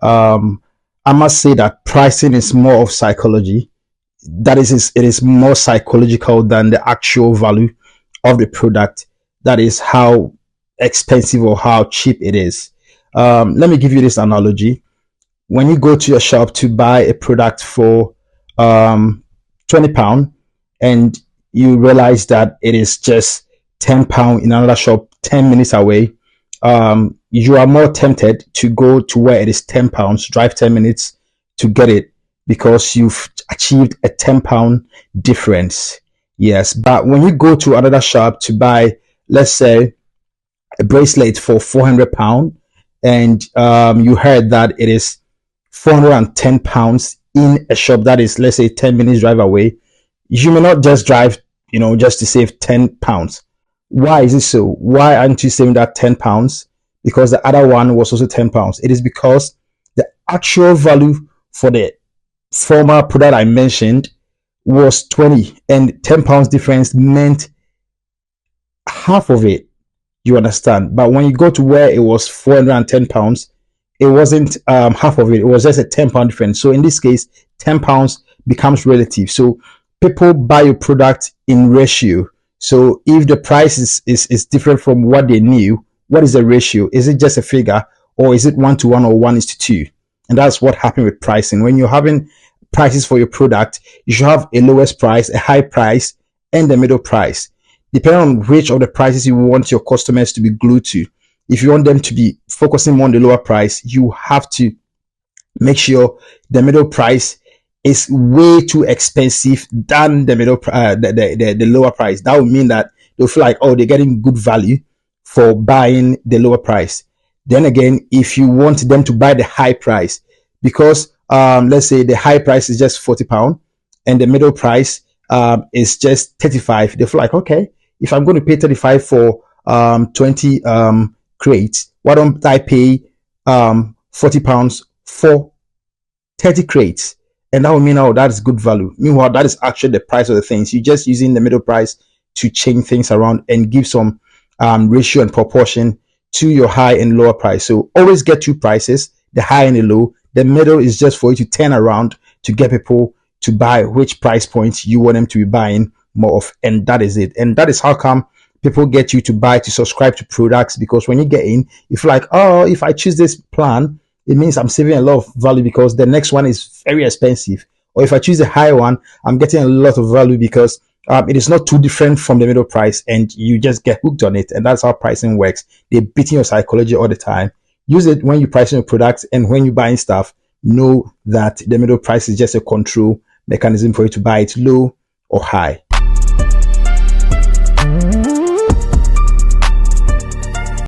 I must say that pricing is more of psychology. That is, it is more psychological than the actual value of the product. That is how expensive or how cheap it is. Let me give you this analogy. When you go to your shop to buy a product for um, £20 and you realize that it is just £10 in another shop 10 minutes away, you are more tempted to go to where it is £10, drive 10 minutes to get it because you've achieved a £10 difference. Yes, but when you go to another shop to buy, let's say, a bracelet for £400, and you heard that it is £410 in a shop that is, let's say, 10 minutes drive away, you may not just drive, just to save £10. Why is it so? Why aren't you saving that £10? Because the other one was also £10. It is because the actual value for the former product I mentioned was 20, and £10 difference meant half of it. You understand? But when you go to where it was £410, it wasn't half of it. It was just a £10 difference. So in this case, £10 becomes relative. So people buy your product in ratio. So if the price is different from what they knew, what is the ratio? Is it just a figure, or is it 1 to 1 or 1 to 2? And that's what happened with pricing. When you're having prices for your product, you should have a lowest price, a high price, and the middle price, depending on which of the prices you want your customers to be glued to. If you want them to be focusing more on the lower price, you have to make sure the middle price is way too expensive than the middle the lower price. That would mean that they'll feel like, oh, they're getting good value for buying the lower price. Then again, if you want them to buy the high price, because let's say the high price is just £40 and the middle price is just 35, they feel like, okay, if I'm going to pay 35 for 20 crates, why don't I pay £40 for 30 crates? And that would mean, oh, that is good value. Meanwhile, that is actually the price of the things. You're just using the middle price to change things around and give some ratio and proportion to your high and lower price. So always get two prices, the high and the low. The middle is just for you to turn around to get people to buy which price points you want them to be buying more of. And that is it. And that is how come people get you to buy, to subscribe to products, because when you get in, you feel like, oh, if I choose this plan, it means I'm saving a lot of value because the next one is very expensive. Or if I choose the high one, I'm getting a lot of value because it is not too different from the middle price, and you just get hooked on it. And that's how pricing works. They're beating your psychology all the time. Use it when you're pricing your products, and when you're buying stuff, know that the middle price is just a control mechanism for you to buy it low or high.